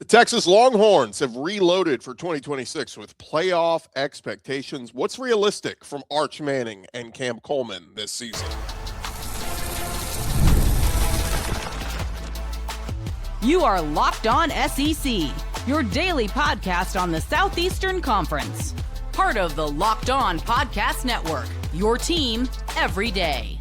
Texas Longhorns have reloaded for 2026 with playoff expectations. What's realistic from Arch Manning and Cam Coleman this season? You are Locked On SEC, your daily podcast on the Southeastern Conference. Part of the Locked On Podcast Network, your team every day.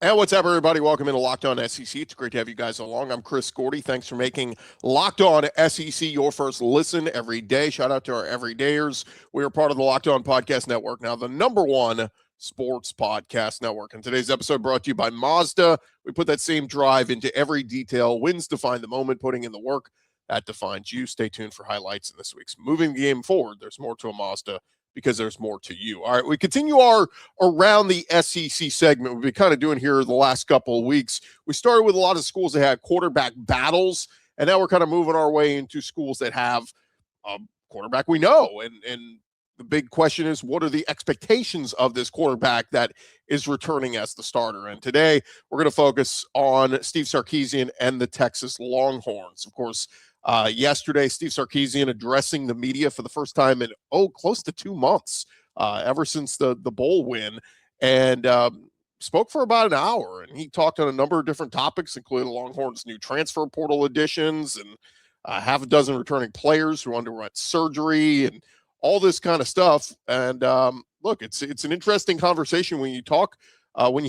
And what's up, everybody? Welcome into Locked On SEC. It's great to have you guys along. I'm Chris Gordy. Thanks for making Locked On SEC your first listen every day. Shout out to our everydayers. We are part of the Locked On Podcast Network, now the #1 sports podcast network. And today's episode brought to you by Mazda. We put that same drive into every detail. Wins define the moment, putting in the work that defines you. Stay tuned for highlights in this week's Moving the Game Forward. There's more to a Mazda because there's more to you. All right, we continue our Around the SEC segment we've been kind of doing here the last couple of weeks. We started with a lot of schools that had quarterback battles, and now we're kind of moving our way into schools that have a quarterback we know. And the big question is, what are the expectations of this quarterback that is returning as the starter? And today we're going to focus on Steve Sarkisian and the Texas Longhorns. Of course, yesterday, Steve Sarkisian addressing the media for the first time in, close to 2 months, ever since the bowl win, and spoke for about an hour. And he talked on a number of different topics, including the Longhorns' new transfer portal additions and half a dozen returning players who underwent surgery and all this kind of stuff. And look, it's an interesting conversation when you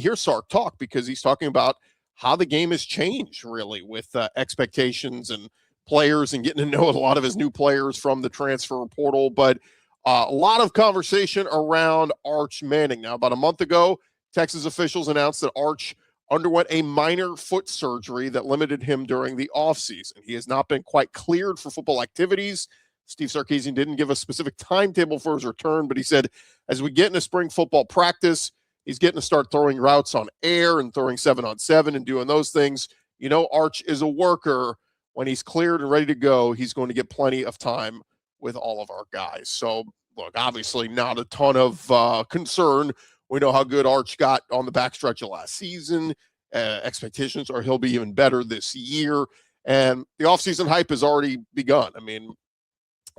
hear Sark talk, because he's talking about how the game has changed, really, with expectations and players and getting to know a lot of his new players from the transfer portal. But a lot of conversation around Arch Manning. Now, about a month ago, Texas officials announced that Arch underwent a minor foot surgery that limited him during the offseason. He has not been quite cleared for football activities. Steve Sarkisian didn't give a specific timetable for his return, but he said as we get into spring football practice, he's getting to start throwing routes on air and throwing 7-on-7 and doing those things. You know, Arch is a worker. When he's cleared and ready to go, he's going to get plenty of time with all of our guys. So, look, obviously not a ton of concern. We know how good Arch got on the backstretch of last season. Expectations are he'll be even better this year. And the offseason hype has already begun. I mean,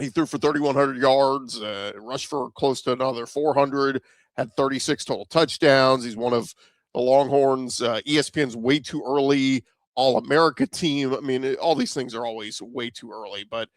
he threw for 3,100 yards, rushed for close to another 400, had 36 total touchdowns. He's one of the Longhorns, ESPN's way too early All-America team. I mean, all these things are always way too early, but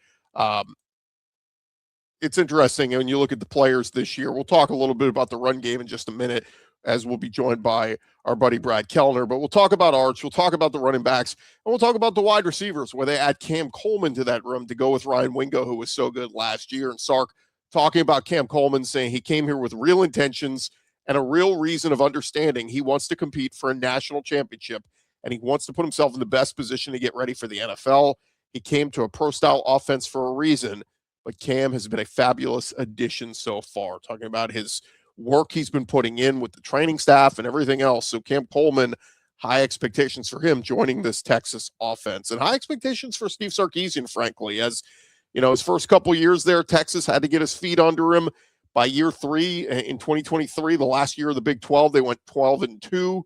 it's interesting. And when you look at the players this year, we'll talk a little bit about the run game in just a minute, as we'll be joined by our buddy Brad Kellner. But we'll talk about Arch, we'll talk about the running backs, and we'll talk about the wide receivers, where they add Cam Coleman to that room to go with Ryan Wingo, who was so good last year. And Sark talking about Cam Coleman, saying he came here with real intentions and a real reason of understanding he wants to compete for a national championship, and he wants to put himself in the best position to get ready for the NFL. He came to a pro-style offense for a reason, but Cam has been a fabulous addition so far, talking about his work he's been putting in with the training staff and everything else. So Cam Coleman, high expectations for him joining this Texas offense, and high expectations for Steve Sarkisian, frankly. As you know, his first couple years there, Texas had to get his feet under him. By year 3 in 2023, the last year of the Big 12, they went 12-2.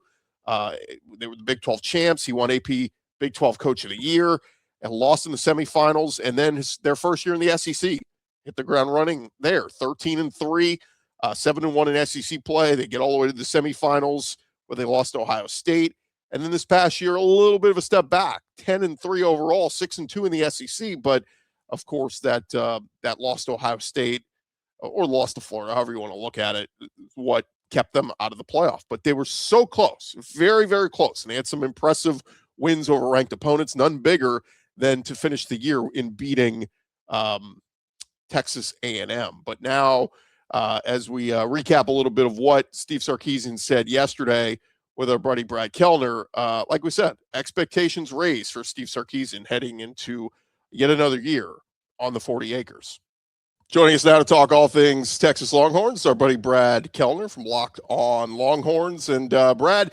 They were the Big 12 champs. He won AP Big 12 Coach of the Year and lost in the semifinals. And then their first year in the SEC, hit the ground running there, 13-3, 7-1 in SEC play. They get all the way to the semifinals, where they lost to Ohio State. And then this past year, a little bit of a step back, 10-3 overall, 6-2 in the SEC. But of course, that loss to Ohio State, or lost to Florida, however you want to look at it, what kept them out of the playoff. But they were so close, very, very close. And they had some impressive wins over ranked opponents, none bigger than to finish the year in beating Texas A&M. But now, as we recap a little bit of what Steve Sarkisian said yesterday with our buddy Brad Kellner, like we said, expectations raised for Steve Sarkisian heading into yet another year on the 40 acres. Joining us now to talk all things Texas Longhorns, our buddy Brad Kellner from Locked On Longhorns. And Brad,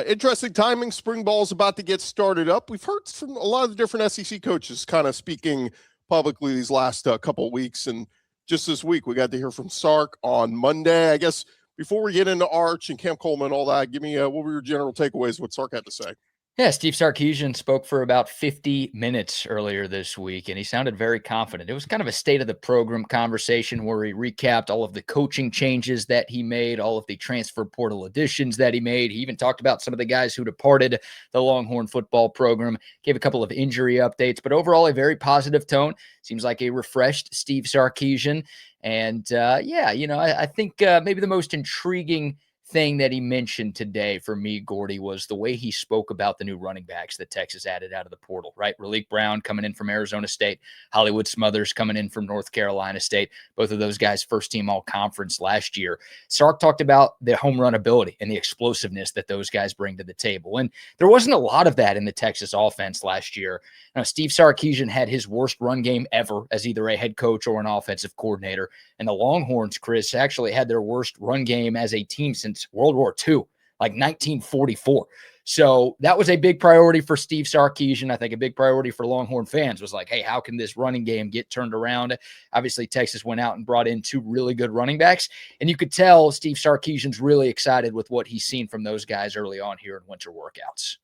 interesting timing. Spring ball is about to get started up. We've heard from a lot of the different SEC coaches kind of speaking publicly these last couple of weeks. And just this week, we got to hear from Sark on Monday. I guess before we get into Arch and Cam Coleman and all that, give me what were your general takeaways, what Sark had to say? Yeah, Steve Sarkisian spoke for about 50 minutes earlier this week, and he sounded very confident. It was kind of a state of the program conversation where he recapped all of the coaching changes that he made, all of the transfer portal additions that he made. He even talked about some of the guys who departed the Longhorn football program, gave a couple of injury updates, but overall, a very positive tone. Seems like a refreshed Steve Sarkisian. And I think maybe the most intriguing thing that he mentioned today for me, Gordy, was the way he spoke about the new running backs that Texas added out of the portal, right? Raleek Brown coming in from Arizona State, Hollywood Smothers coming in from North Carolina State. Both of those guys first team all conference last year. Sark talked about the home run ability and the explosiveness that those guys bring to the table. And there wasn't a lot of that in the Texas offense last year. Now, Steve Sarkisian had his worst run game ever as either a head coach or an offensive coordinator. And the Longhorns, Chris, actually had their worst run game as a team since World War II, like 1944. So that was a big priority for Steve Sarkisian. I think a big priority for Longhorn fans was like, hey, how can this running game get turned around? Obviously, Texas went out and brought in two really good running backs. And you could tell Steve Sarkisian's really excited with what he's seen from those guys early on here in winter workouts.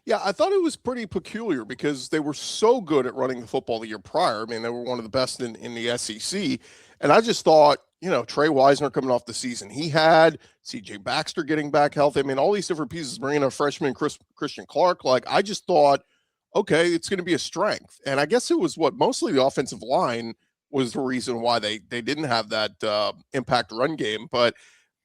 Yeah, I thought it was pretty peculiar because they were so good at running the football the year prior. I mean, they were one of the best in the SEC. And I just thought, Trey Wisner coming off the season he had, CJ Baxter getting back healthy. I mean, all these different pieces, bringing a freshman, Christian Clark. Like, I just thought, okay, it's going to be a strength. And I guess it was mostly the offensive line was the reason why they didn't have that impact run game. But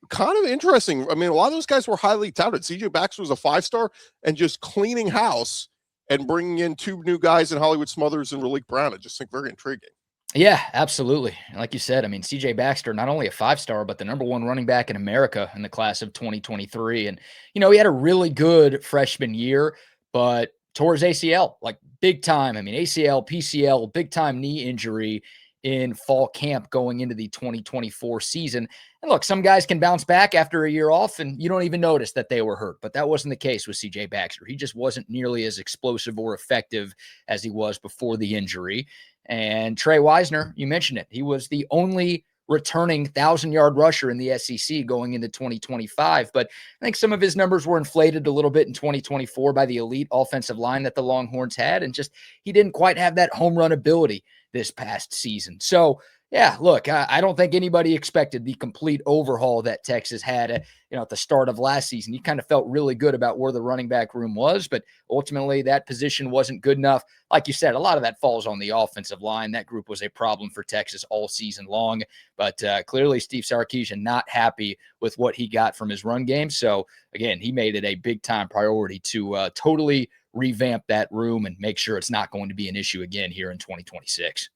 kind of interesting. I mean, a lot of those guys were highly touted. CJ Baxter was a 5-star and just cleaning house and bringing in two new guys in Hollywood Smothers and Raleek Brown. I just think very intriguing. Yeah, absolutely. Like you said, I mean, CJ Baxter, not only a 5-star, but the number one running back in America in the class of 2023. And, he had a really good freshman year, but tore his ACL, like big time. I mean, ACL, PCL, big time knee injury in fall camp going into the 2024 season. And look, some guys can bounce back after a year off and you don't even notice that they were hurt, but that wasn't the case with CJ Baxter. He just wasn't nearly as explosive or effective as he was before the injury. And Trey Wisner, you mentioned it. He was the only returning 1,000-yard rusher in the SEC going into 2025. But I think some of his numbers were inflated a little bit in 2024 by the elite offensive line that the Longhorns had. And just he didn't quite have that home run ability this past season. So, yeah, look, I don't think anybody expected the complete overhaul that Texas had at the start of last season. You kind of felt really good about where the running back room was, but ultimately that position wasn't good enough. Like you said, a lot of that falls on the offensive line. That group was a problem for Texas all season long, but clearly Steve Sarkisian not happy with what he got from his run game. So, again, he made it a big-time priority to totally revamp that room and make sure it's not going to be an issue again here in 2026.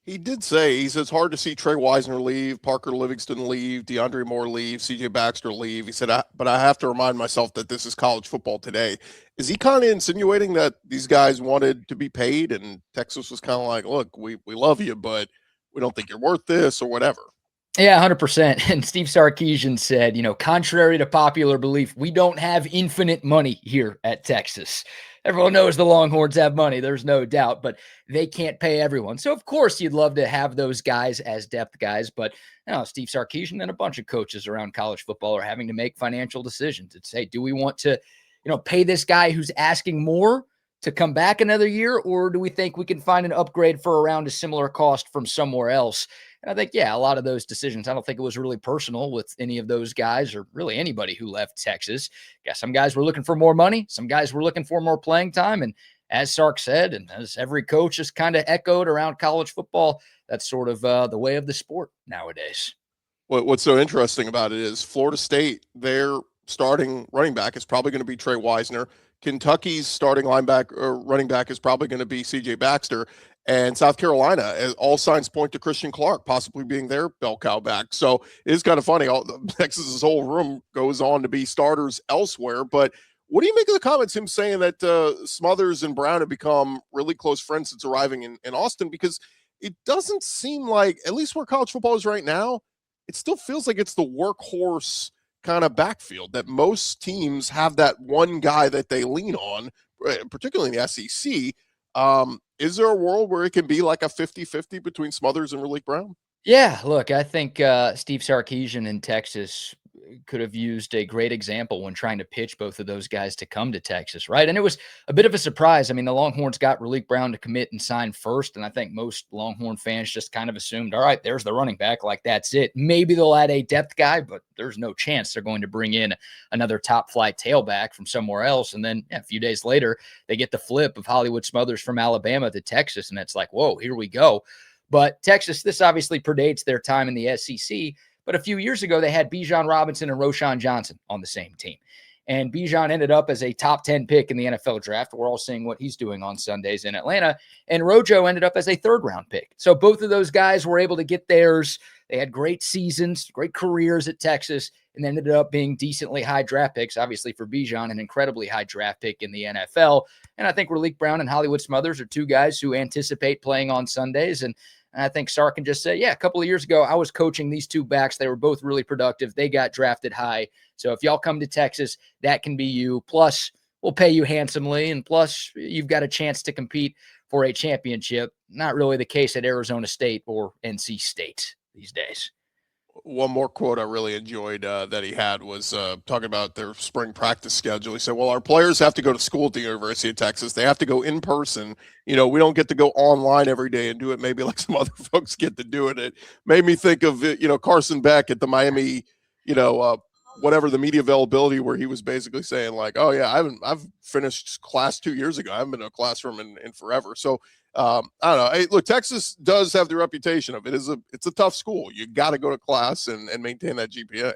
He did say, he says, it's hard to see Trey Wisner leave, Parker Livingston leave, DeAndre Moore leave, CJ Baxter leave. He said, but I have to remind myself that this is college football today. Is he kind of insinuating that these guys wanted to be paid and Texas was kind of like, look, we love you, but we don't think you're worth this or whatever? Yeah, 100%. And Steve Sarkisian said, contrary to popular belief, we don't have infinite money here at Texas. Everyone knows the Longhorns have money. There's no doubt, but they can't pay everyone. So, of course, you'd love to have those guys as depth guys. But Steve Sarkisian and a bunch of coaches around college football are having to make financial decisions. It's, hey, do we want to, pay this guy who's asking more to come back another year, or do we think we can find an upgrade for around a similar cost from somewhere else? And I think, a lot of those decisions, I don't think it was really personal with any of those guys or really anybody who left Texas. Yeah, some guys were looking for more money. Some guys were looking for more playing time. And as Sark said, and as every coach has kind of echoed around college football, that's sort of the way of the sport nowadays. What's so interesting about it is Florida State, their starting running back is probably going to be Trey Wisner. Kentucky's starting running back is probably going to be CJ Baxter. And South Carolina, all signs point to Christian Clark possibly being their bell cow back. So it is kind of funny. Texas's whole room goes on to be starters elsewhere. But what do you make of the comments, him saying that Smothers and Brown have become really close friends since arriving in Austin? Because it doesn't seem like, at least where college football is right now, it still feels like it's the workhorse kind of backfield that most teams have that one guy that they lean on, particularly in the SEC. Is there a world where it can be like a 50-50 between Smothers and Raleek Brown? Yeah, look, I think Steve Sarkisian in Texas could have used a great example when trying to pitch both of those guys to come to Texas, right? And it was a bit of a surprise. I mean, the Longhorns got Raleek Brown to commit and sign first, and I think most Longhorn fans just kind of assumed, all right, there's the running back, like that's it. Maybe they'll add a depth guy, but there's no chance they're going to bring in another top flight tailback from somewhere else. And then a few days later, they get the flip of Hollywood Smothers from Alabama to Texas, and it's like, whoa, here we go. But Texas, this obviously predates their time in the SEC. But a few years ago, they had Bijan Robinson and Roschon Johnson on the same team. And Bijan ended up as a top 10 pick in the NFL draft. We're all seeing what he's doing on Sundays in Atlanta. And Rojo ended up as a third-round pick. So both of those guys were able to get theirs. They had great seasons, great careers at Texas, and they ended up being decently high draft picks. Obviously for Bijan, an incredibly high draft pick in the NFL. And I think Raleek Brown and Hollywood Smothers are two guys who anticipate playing on Sundays. And I think Sark can just say, yeah, a couple of years ago, I was coaching these two backs. They were both really productive. They got drafted high. So if y'all come to Texas, that can be you. Plus, we'll pay you handsomely. And plus, you've got a chance to compete for a championship. Not really the case at Arizona State or NC State these days. One more quote I really enjoyed that he had was talking about their spring practice schedule. He said, well, our players have to go to school at the University of Texas. They have to go in person. You know, we don't get to go online every day and do it maybe like some other folks get to do it. It made me think of, Carson Beck at the Miami, whatever the media availability where he was basically saying like, oh yeah, I've finished class 2 years ago. I haven't been in a classroom in forever. So I don't know. Hey, look, Texas does have the reputation of it's a tough school. You got to go to class and maintain that GPA.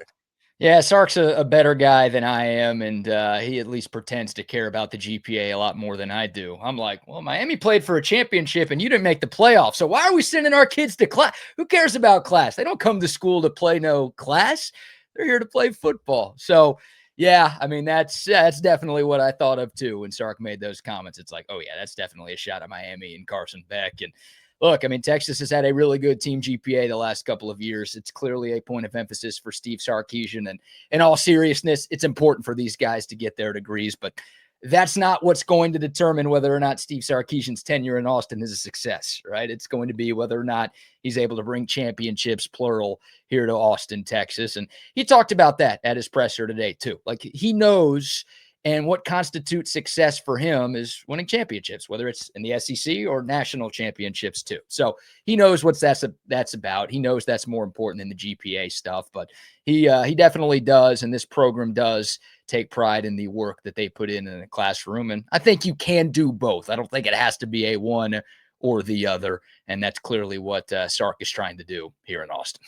Yeah, Sark's a better guy than I am, and he at least pretends to care about the GPA a lot more than I do. I'm like, well, Miami played for a championship, and you didn't make the playoffs, so why are we sending our kids to class? Who cares about class? They don't come to school to play no class. They're here to play football. So, yeah, I mean, that's definitely what I thought of, too, when Sark made those comments. It's like, oh, yeah, that's definitely a shot at Miami and Carson Beck. And look, I mean, Texas has had a really good team GPA the last couple of years. It's clearly a point of emphasis for Steve Sarkisian. And in all seriousness, it's important for these guys to get their degrees. But that's not what's going to determine whether or not Steve Sarkisian's tenure in Austin is a success, right? It's going to be whether or not he's able to bring championships, plural, here to Austin, Texas. And he talked about that at his presser today, too. Like, he knows, and what constitutes success for him is winning championships, whether it's in the SEC or national championships, too. So he knows what that's about. He knows that's more important than the GPA stuff, but he definitely does, and this program does take pride in the work that they put in the classroom. And I think you can do both. I don't think it has to be a one or the other, and that's clearly what Sark is trying to do here in Austin.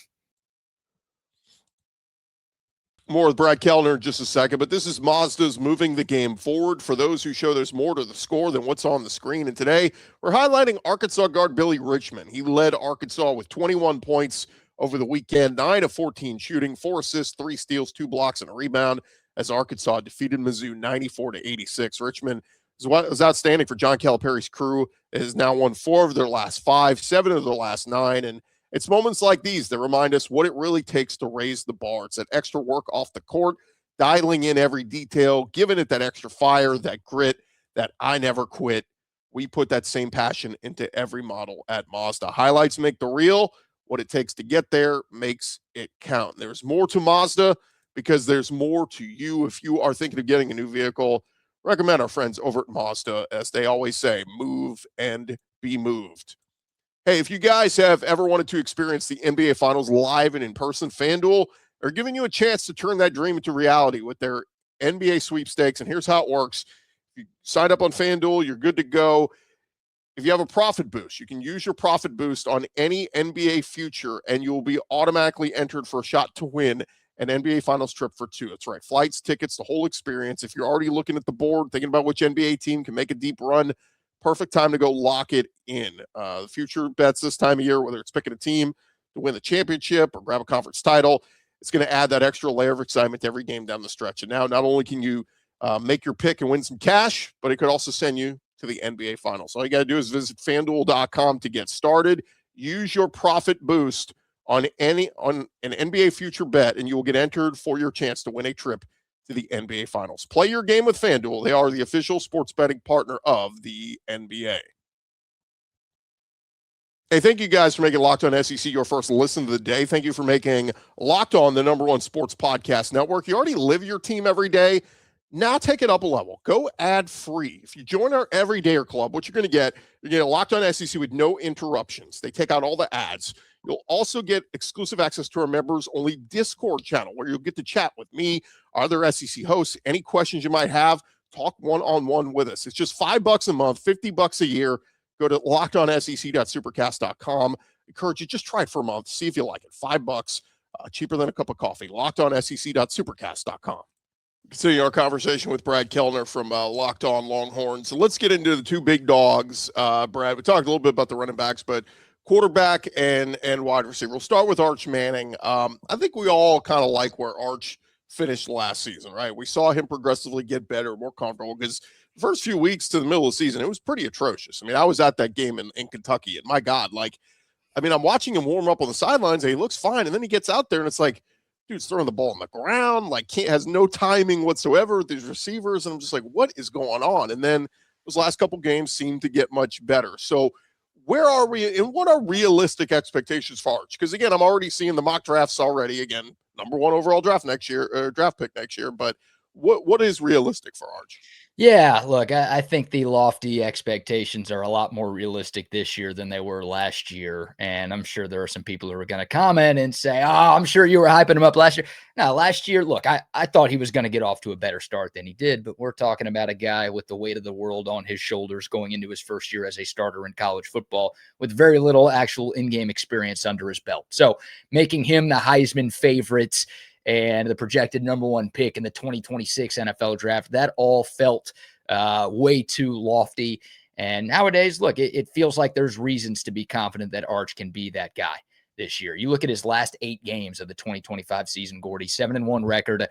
More with Brad Kellner in just a second, but this is Mazda's moving the game forward for those who show there's more to the score than what's on the screen. And today we're highlighting Arkansas guard Billy Richmond. He led Arkansas with 21 points over the weekend, 9 of 14 shooting, 4 assists, 3 steals, 2 blocks, and a rebound as Arkansas defeated Mizzou 94-86. Richmond was outstanding for John Calipari's crew. It has now won 4 of their last 5, 7 of their last 9, and it's moments like these that remind us what it really takes to raise the bar. It's that extra work off the court, dialing in every detail, giving it that extra fire, that grit, that I never quit. We put that same passion into every model at Mazda. Highlights make the reel. What it takes to get there makes it count. There's more to Mazda because there's more to you. If you are thinking of getting a new vehicle, recommend our friends over at Mazda. As they always say, move and be moved. Hey, if you guys have ever wanted to experience the NBA Finals live and in person, FanDuel are giving you a chance to turn that dream into reality with their NBA sweepstakes. And here's how it works. If you sign up on FanDuel, you're good to go. If you have a profit boost, you can use your profit boost on any NBA future, and you'll be automatically entered for a shot to win an NBA Finals trip for 2. That's right. Flights, tickets, the whole experience. If you're already looking at the board, thinking about which NBA team can make a deep run, perfect time to go lock it in. The future bets this time of year, whether it's picking a team to win the championship or grab a conference title, it's going to add that extra layer of excitement to every game down the stretch. And now not only can you make your pick and win some cash, but it could also send you to the NBA Finals. All you got to do is visit FanDuel.com to get started. Use your profit boost on an NBA future bet, and you will get entered for your chance to win a trip to the NBA Finals. Play your game with FanDuel. They are the official sports betting partner of the NBA. Hey, thank you guys for making Locked On SEC your first listen of the day. Thank you for making Locked On the #1 sports podcast network. You already live your team every day. Now take it up a level. Go ad free. If you join our Everydayer Club, what you're going to get, you're going to Locked On SEC with no interruptions. They take out all the ads. You'll also get exclusive access to our members only Discord channel where you'll get to chat with me, other SEC hosts, any questions you might have, talk one-on-one with us. It's just $5 a month, $50 a year. Go to lockedonsec.supercast.com. Encourage you, just try it for a month. See if you like it. $5, cheaper than a cup of coffee. Lockedonsec.supercast.com. Continue our conversation with Brad Kellner from Locked On Longhorns. So let's get into the two big dogs. Brad, we talked a little bit about the running backs, but quarterback and wide receiver. We'll start with Arch Manning. I think we all kind of like where Arch finished last season, right? We saw him progressively get better, more comfortable, because the first few weeks to the middle of the season, it was pretty atrocious. I mean, I was at that game in Kentucky, and my God, I'm watching him warm up on the sidelines, and he looks fine, and then he gets out there, and it's like, dude's throwing the ball on the ground, has no timing whatsoever with these receivers, and I'm just like, what is going on? And then those last couple games seem to get much better. So where are we, and what are realistic expectations for Arch? Because, again, I'm already seeing the mock drafts already, again, #1 overall draft pick next year, but what is realistic for Arch? Yeah, look, I think the lofty expectations are a lot more realistic this year than they were last year. And I'm sure there are some people who are going to comment and say, oh, I'm sure you were hyping him up last year. No, last year, look, I thought he was going to get off to a better start than he did. But we're talking about a guy with the weight of the world on his shoulders going into his first year as a starter in college football with very little actual in-game experience under his belt. So making him the Heisman favorite and the projected #1 pick in the 2026 NFL draft, that all felt way too lofty. And nowadays, look, it feels like there's reasons to be confident that Arch can be that guy this year. You look at his last 8 games of the 2025 season, Gordy, 7-1 record,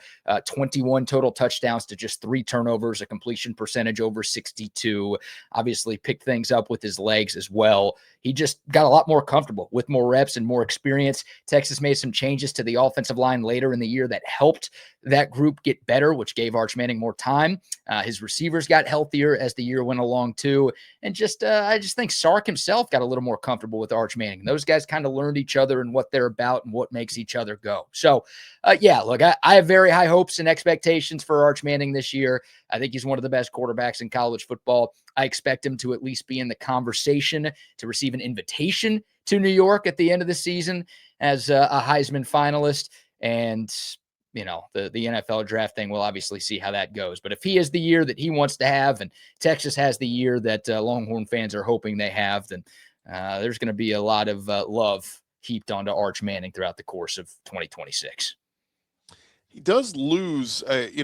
21 total touchdowns to just 3 turnovers, a completion percentage over 62, obviously picked things up with his legs as well. He just got a lot more comfortable with more reps and more experience. Texas made some changes to the offensive line later in the year that helped that group get better, which gave Arch Manning more time. His receivers got healthier as the year went along too. And I just think Sark himself got a little more comfortable with Arch Manning. Those guys kind of learned each other and what they're about and what makes each other go. So, look, I have very high hopes and expectations for Arch Manning this year. I think he's one of the best quarterbacks in college football. I expect him to at least be in the conversation to receive an invitation to New York at the end of the season as a Heisman finalist. And the NFL draft thing, we'll obviously see how that goes. But if he has the year that he wants to have and Texas has the year that Longhorn fans are hoping they have, then there's going to be a lot of love heaped onto Arch Manning throughout the course of 2026. He does lose, a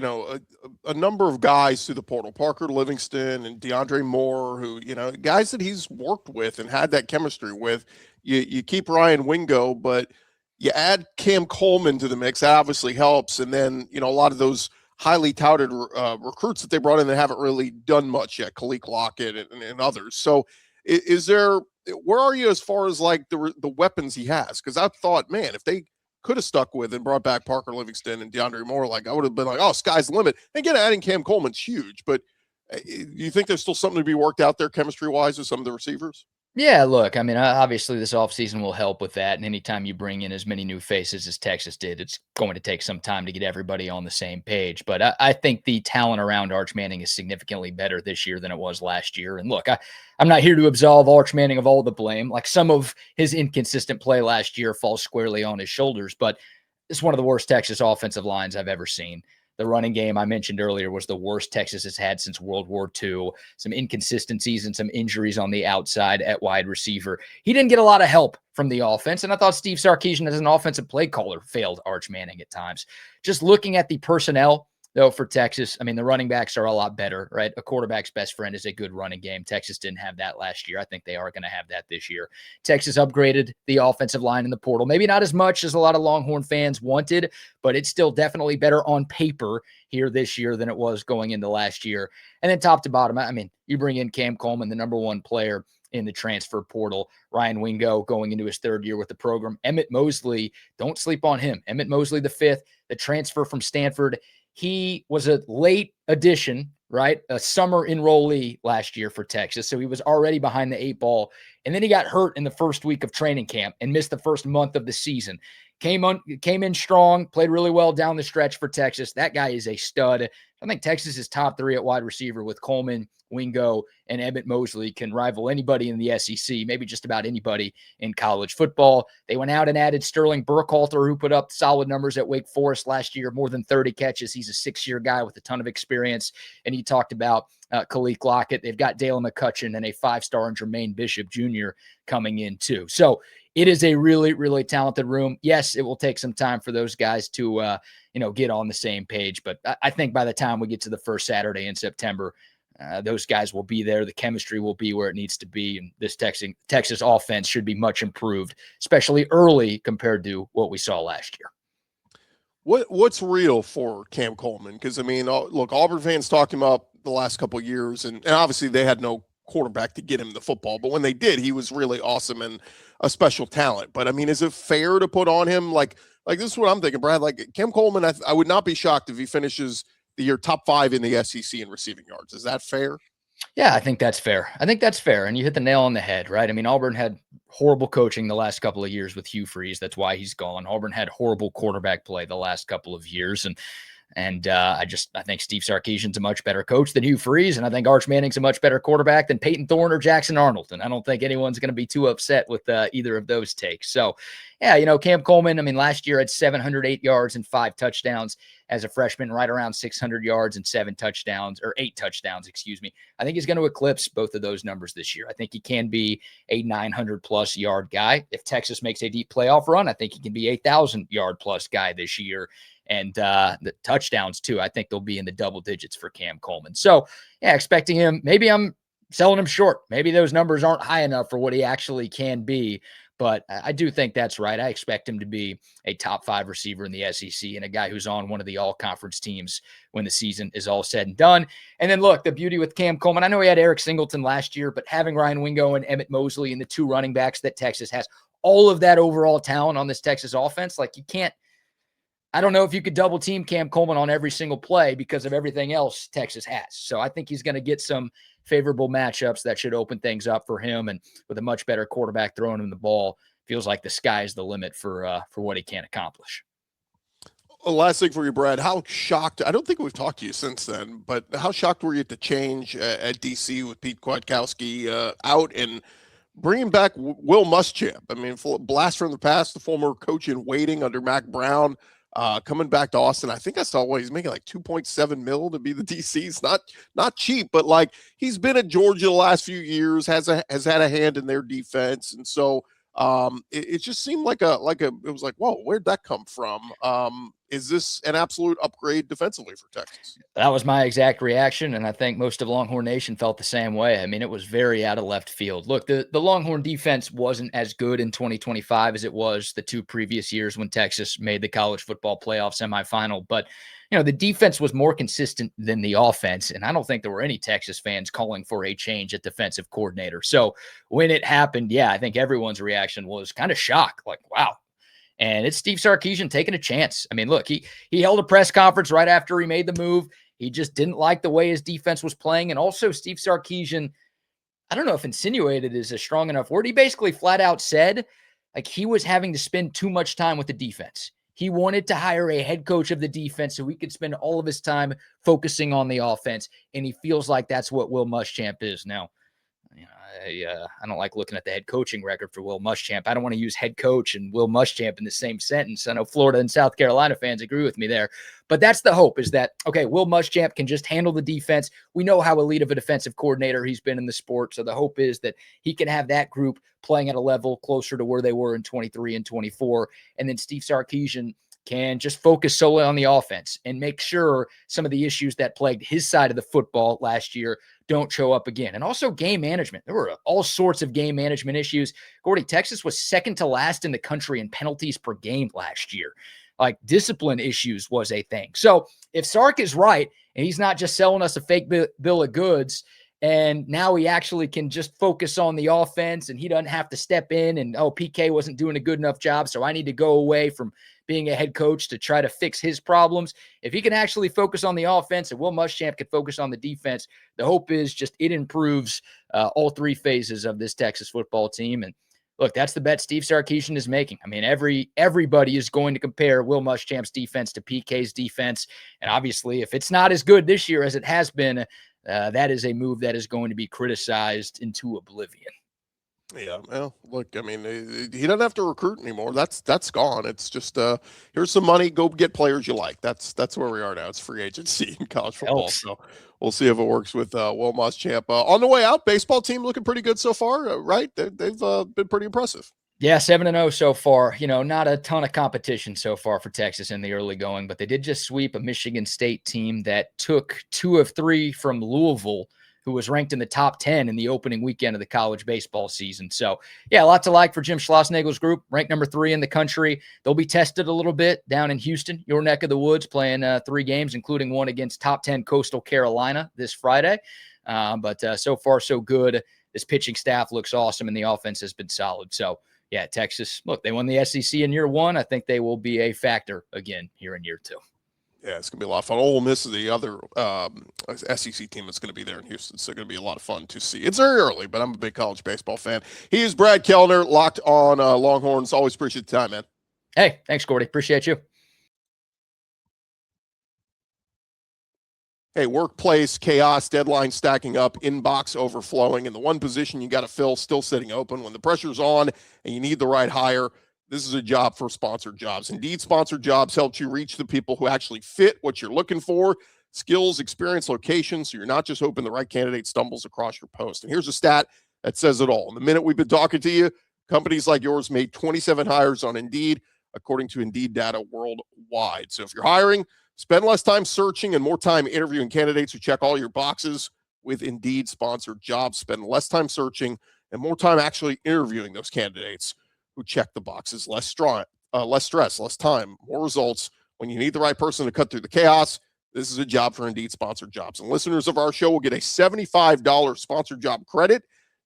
number of guys through the portal, Parker Livingston and DeAndre Moore, who, guys that he's worked with and had that chemistry with. You keep Ryan Wingo, but you add Cam Coleman to the mix. That obviously helps. And then, a lot of those highly touted recruits that they brought in that haven't really done much yet, Khalil Lockett and others. So where are you as far as the weapons he has? Because I thought, man, if they could have stuck with and brought back Parker Livingston and DeAndre Moore, I would have been like, oh, sky's the limit. And again, adding Cam Coleman's huge, but do you think there's still something to be worked out there chemistry-wise with some of the receivers? Yeah, look, obviously this offseason will help with that. And anytime you bring in as many new faces as Texas did, it's going to take some time to get everybody on the same page. But I think the talent around Arch Manning is significantly better this year than it was last year. And look, I'm not here to absolve Arch Manning of all the blame. Some of his inconsistent play last year falls squarely on his shoulders, but it's one of the worst Texas offensive lines I've ever seen. The running game I mentioned earlier was the worst Texas has had since World War II. Some inconsistencies and some injuries on the outside at wide receiver. He didn't get a lot of help from the offense, and I thought Steve Sarkisian as an offensive play caller failed Arch Manning at times. Just looking at the personnel, though, for Texas, the running backs are a lot better, right? A quarterback's best friend is a good running game. Texas didn't have that last year. I think they are going to have that this year. Texas upgraded the offensive line in the portal. Maybe not as much as a lot of Longhorn fans wanted, but it's still definitely better on paper here this year than it was going into last year. And then top to bottom, you bring in Cam Coleman, the #1 player in the transfer portal. Ryan Wingo going into his 3rd year with the program. Emmett Mosley, don't sleep on him. Emmett Mosley, the 5th, the transfer from Stanford. He was a late addition right? A summer enrollee last year for Texas. So he was already behind the 8 ball. And then he got hurt in the first week of training camp and missed the first month of the season. Came in strong, played really well down the stretch for Texas. That guy is a stud. I think Texas is top 3 at wide receiver with Coleman, Wingo, and Emmett Mosley can rival anybody in the SEC, maybe just about anybody in college football. They went out and added Sterling Burkhalter, who put up solid numbers at Wake Forest last year, more than 30 catches. He's a 6-year guy with a ton of experience. And he talked about Khalif Lockett. They've got Dalen McCutcheon and a 5-star and Jermaine Bishop Jr. coming in too. So it is a really, really talented room. Yes, it will take some time for those guys to, get on the same page. But I think by the time we get to the first Saturday in September, those guys will be there. The chemistry will be where it needs to be. And this Texas offense should be much improved, especially early compared to what we saw last year. What's real for Cam Coleman? Because, I mean, look, Auburn fans talked him up the last couple of years, and obviously they had no quarterback to get him the football. But when they did, he was really awesome and a special talent. But, I mean, is it fair to put on him? Like this is what I'm thinking, Brad. Like, Cam Coleman, I would not be shocked if he finishes the year top 5 in the SEC in receiving yards. Is that fair? Yeah, I think that's fair. And you hit the nail on the head, right? I mean, Auburn had horrible coaching the last couple of years with Hugh Freeze. That's why he's gone. Auburn had horrible quarterback play the last couple of years. And I think Steve Sarkisian's a much better coach than Hugh Freeze. And I think Arch Manning's a much better quarterback than Peyton Thorne or Jackson Arnold. And I don't think anyone's going to be too upset with either of those takes. So, yeah, Cam Coleman, I mean, last year had 708 yards and 5 touchdowns as a freshman, right around 600 yards and 8 touchdowns, excuse me. I think he's going to eclipse both of those numbers this year. I think he can be a 900-plus yard guy. If Texas makes a deep playoff run, I think he can be a 1,000-yard-plus guy this year. And the touchdowns, too, I think they'll be in the double digits for Cam Coleman. So, yeah, expecting him. Maybe I'm selling him short. Maybe those numbers aren't high enough for what he actually can be. But I do think that's right. I expect him to be a top 5 receiver in the SEC and a guy who's on one of the all-conference teams when the season is all said and done. And then, look, the beauty with Cam Coleman, I know he had Eric Singleton last year, but having Ryan Wingo and Emmett Mosley and the 2 running backs that Texas has, all of that overall talent on this Texas offense, like you can't, I don't know if you could double team Cam Coleman on every single play because of everything else Texas has. So I think he's going to get some favorable matchups that should open things up for him. And with a much better quarterback throwing him the ball, feels like the sky is the limit for what he can accomplish. Last thing for you, Brad, how shocked, I don't think we've talked to you since then, but how shocked were you at the change at DC with Pete Kwiatkowski out and bringing back Will Muschamp? I mean, blast from the past, the former coach in waiting under Mac Brown. Coming back to Austin, I think I saw what he's making like $2.7 million to be the DC. It's not cheap, but like he's been at Georgia the last few years, has had a hand in their defense, and so it just seemed it was like, whoa, where'd that come from? Is this an absolute upgrade defensively for Texas? That was my exact reaction, and I think most of Longhorn Nation felt the same way. I mean, it was very out of left field. Look, the Longhorn defense wasn't as good in 2025 as it was the 2 previous years when Texas made the college football playoff semifinal. But, the defense was more consistent than the offense, and I don't think there were any Texas fans calling for a change at defensive coordinator. So when it happened, yeah, I think everyone's reaction was kind of shock, like, wow. And it's Steve Sarkisian taking a chance. I mean, look, he held a press conference right after he made the move. He just didn't like the way his defense was playing. And also Steve Sarkisian, I don't know if insinuated is a strong enough word. He basically flat out said, like, he was having to spend too much time with the defense. He wanted to hire a head coach of the defense so he could spend all of his time focusing on the offense. And he feels like that's what Will Muschamp is now. I don't like looking at the head coaching record for Will Muschamp. I don't want to use head coach and Will Muschamp in the same sentence. I know Florida and South Carolina fans agree with me there, but that's the hope is that, okay, Will Muschamp can just handle the defense. We know how elite of a defensive coordinator he's been in the sport. So the hope is that he can have that group playing at a level closer to where they were in 23 and 24. And then Steve Sarkisian can just focus solely on the offense and make sure some of the issues that plagued his side of the football last year don't show up again. And also game management. There were all sorts of game management issues. Gordy, Texas was second to last in the country in penalties per game last year. Like discipline issues was a thing. So if Sark is right, and he's not just selling us a fake bill of goods, And now he actually can just focus on the offense, and he doesn't have to step in and, oh, PK wasn't doing a good enough job, so I need to go away from being a head coach to try to fix his problems. If he can actually focus on the offense and Will Muschamp can focus on the defense, the hope is just it improves all three phases of this Texas football team. And look, that's the bet Steve Sarkisian is making. I mean, everybody is going to compare Will Muschamp's defense to PK's defense. And obviously, if it's not as good this year as it has been, that is a move that is going to be criticized into oblivion. Yeah, well, look, I mean, he doesn't have to recruit anymore. That's gone. It's just here's some money, go get players you like. That's where we are now. It's free agency in college football. So we'll see if it works with Will Muschamp. On the way out, baseball team looking pretty good so far, right? They've been pretty impressive. Yeah, 7-0 so far. You know, not a ton of competition so far for Texas in the early going, but they did just sweep a Michigan State team that took 2 of 3 from Louisville, who was ranked in the top 10 in the opening weekend of the college baseball season. So, yeah, a lot to like for Jim Schlossnagel's group, ranked number 3 in the country. They'll be tested a little bit down in Houston, your neck of the woods, playing 3 games, including one against top 10 Coastal Carolina this Friday. But so far, so good. This pitching staff looks awesome, and the offense has been solid. So, yeah, Texas, look, they won the SEC in year 1. I think they will be a factor again here in year 2. Yeah, it's going to be a lot of fun. Ole Miss is the other SEC team that's going to be there in Houston, so it's going to be a lot of fun to see. It's very early, but I'm a big college baseball fan. He is Brad Kellner, locked on Longhorns. Always appreciate the time, man. Hey, thanks, Gordy. Appreciate you. Hey, workplace chaos, deadline stacking up, inbox overflowing, and the one position you got to fill still sitting open. When the pressure's on and you need the right hire, this is a job for sponsored jobs. Indeed, sponsored jobs helps you reach the people who actually fit what you're looking for, skills, experience, location, so you're not just hoping the right candidate stumbles across your post. And here's a stat that says it all. In the minute we've been talking to you, companies like yours made 27 hires on Indeed, according to Indeed data worldwide. So if you're hiring, spend less time searching and more time interviewing candidates who check all your boxes with Indeed sponsored jobs. Spend less time searching and more time actually interviewing those candidates who check the boxes. Less stress, less time, more results. When you need the right person to cut through the chaos, this is a job for Indeed sponsored jobs. And listeners of our show will get a $75 sponsored job credit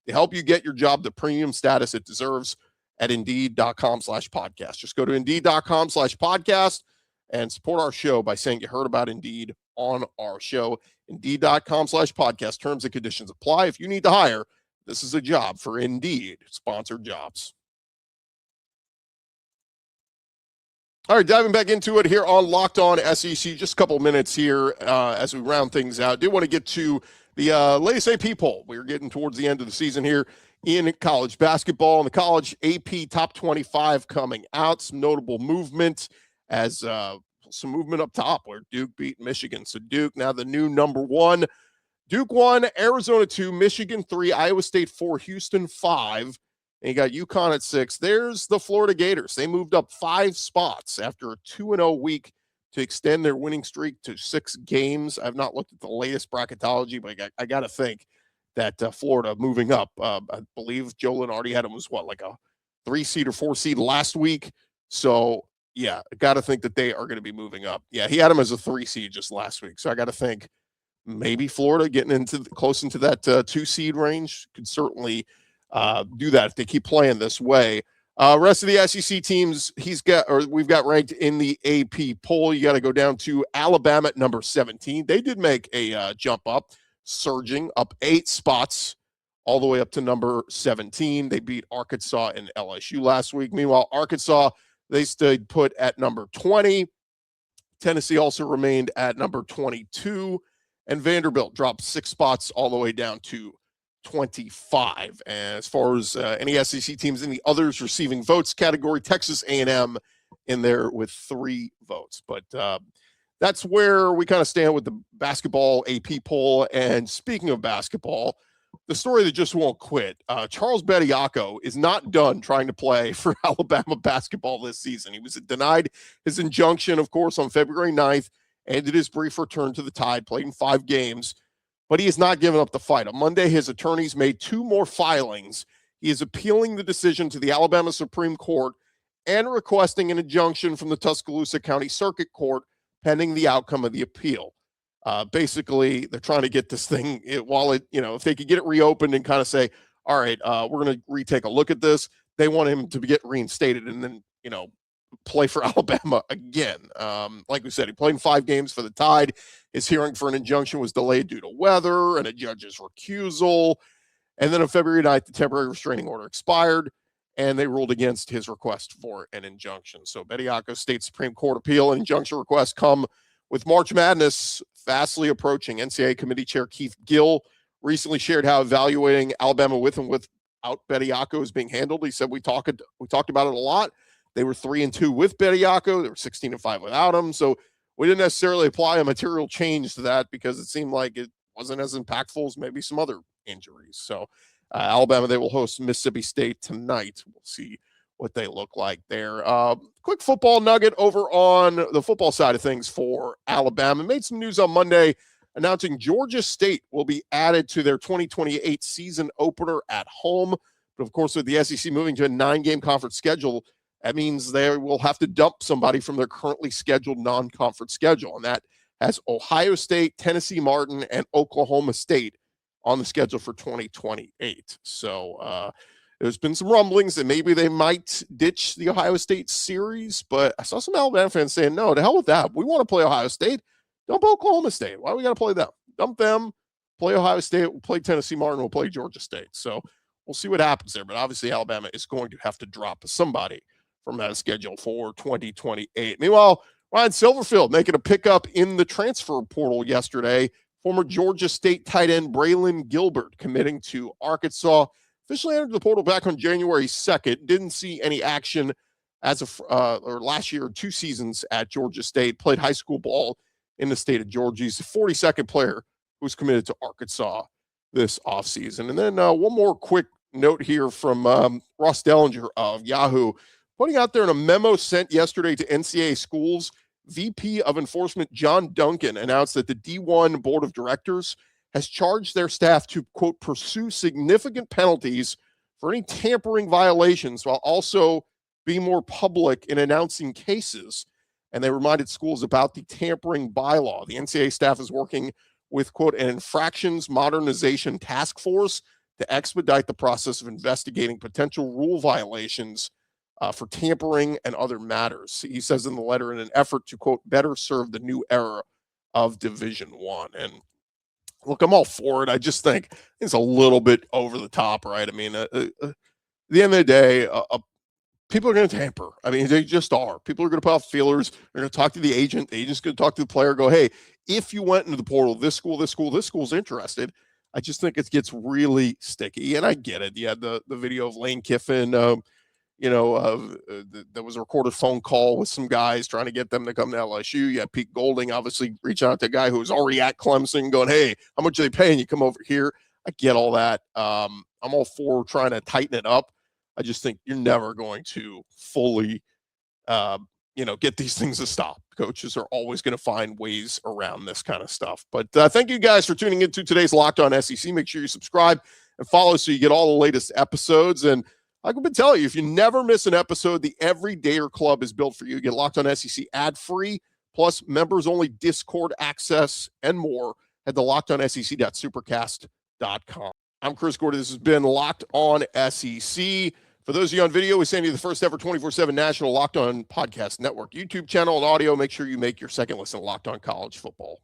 to help you get your job the premium status it deserves at Indeed.com/podcast. Just go to Indeed.com/podcast and support our show by saying you heard about Indeed on our show. Indeed.com/podcast. Terms and conditions apply. If you need to hire, this is a job for Indeed sponsored jobs. All right, diving back into it here on Locked On SEC. Just a couple minutes here as we round things out. Did want to get to the latest AP poll. We're getting towards the end of the season here in college basketball, and the college AP top 25 coming out. Some notable movement as some movement up top where Duke beat Michigan. So Duke now the new number 1. Duke 1, Arizona 2, Michigan 3, Iowa State 4, Houston 5. And you got UConn at 6. There's the Florida Gators. They moved up 5 spots after a 2-0 week to extend their winning streak to 6 games. I've not looked at the latest bracketology, but I got to think that Florida moving up. I believe Joe Lenardi had them was like a 3-seed or 4-seed last week. So, yeah, I got to think that they are going to be moving up. Yeah, he had them as a 3-seed just last week. So I got to think maybe Florida getting into close into that 2-seed range could certainly do that if they keep playing this way. Rest of the SEC teams we've got ranked in the AP poll. You got to go down to Alabama at number 17. They did make a jump up, surging up 8 spots all the way up to number 17. They beat Arkansas and LSU last week. Meanwhile, Arkansas, they stayed put at number 20. Tennessee also remained at number 22. And Vanderbilt dropped 6 spots all the way down to 25. And as far as any SEC teams in the others receiving votes category, Texas A&M in there with 3 votes. But that's where we kind of stand with the basketball AP poll. And speaking of basketball, the story that just won't quit. Charles Bediako is not done trying to play for Alabama basketball this season. He was denied his injunction, of course, on February 9th, ended his brief return to the Tide, played in 5 games. But he has not given up the fight. On Monday, his attorneys made 2 more filings. He is appealing the decision to the Alabama Supreme Court and requesting an injunction from the Tuscaloosa County Circuit Court pending the outcome of the appeal. Basically, they're trying to get this thing if they could get it reopened and kind of say, all right, we're going to retake a look at this. They want him to get reinstated and then, play for Alabama again. Like we said, he played in 5 games for the Tide. His hearing for an injunction was delayed due to weather and a judge's recusal. And then on February 9th, the temporary restraining order expired, and they ruled against his request for an injunction. So Bediaco State Supreme Court appeal and injunction requests come with March Madness fastly approaching. NCAA Committee Chair Keith Gill recently shared how evaluating Alabama with and without Bediaco is being handled. He said, we talked about it a lot. They were 3-2 with Bediaco. They were 16-5 without him. So we didn't necessarily apply a material change to that because it seemed like it wasn't as impactful as maybe some other injuries. So Alabama, they will host Mississippi State tonight. We'll see what they look like there. Quick football nugget over on the football side of things for Alabama. Made some news on Monday announcing Georgia State will be added to their 2028 season opener at home. But of course, with the SEC moving to a 9-game conference schedule, that means they will have to dump somebody from their currently scheduled non-conference schedule. And that has Ohio State, Tennessee Martin, and Oklahoma State on the schedule for 2028. So there's been some rumblings that maybe they might ditch the Ohio State series, but I saw some Alabama fans saying, no, to hell with that. We want to play Ohio State. Dump Oklahoma State. Why do we got to play them? Dump them, play Ohio State, we'll play Tennessee Martin, we'll play Georgia State. So we'll see what happens there. But obviously Alabama is going to have to drop somebody from that schedule for 2028. Meanwhile, Ryan Silverfield making a pickup in the transfer portal yesterday. Former Georgia State tight end Braylon Gilbert committing to Arkansas. Officially entered the portal back on January 2nd. Didn't see any action as of last year, 2 seasons at Georgia State. Played high school ball in the state of Georgia. He's the 42nd player who's committed to Arkansas this offseason. And then one more quick note here from Ross Dellinger of Yahoo, putting out there in a memo sent yesterday to NCAA schools. VP of Enforcement John Duncan announced that the D1 Board of Directors has charged their staff to, quote, pursue significant penalties for any tampering violations while also being more public in announcing cases. And they reminded schools about the tampering bylaw. The NCAA staff is working with, quote, an infractions modernization task force to expedite the process of investigating potential rule violations for tampering and other matters. He says in the letter, in an effort to, quote, better serve the new era of Division I. And look, I'm all for it. I just think it's a little bit over the top, right? I mean, at the end of the day, people are going to tamper. I mean, they just are. People are going to put out feelers. They're going to talk to the agent. The agent's going to talk to the player, go, hey, if you went into the portal, this school's interested. I just think it gets really sticky. And I get it. You had the video of Lane Kiffin, there was a recorded phone call with some guys trying to get them to come to LSU. You had Pete Golding obviously reaching out to a guy who was already at Clemson going, hey, how much are they paying you? Come over here. I get all that. I'm all for trying to tighten it up. I just think you're never going to fully, get these things to stop. Coaches are always going to find ways around this kind of stuff. But thank you guys for tuning into today's Locked On SEC. Make sure you subscribe and follow so you get all the latest episodes. And like I've been telling you, if you never miss an episode, the Everydayer Club is built for you. You get Locked On SEC ad-free, plus members-only Discord access and more at the LockedOnSEC.supercast.com. I'm Chris Gordy. This has been Locked On SEC. For those of you on video, we send you the first ever 24/7 national Locked On Podcast Network YouTube channel and audio. Make sure you make your second listen to Locked On College Football.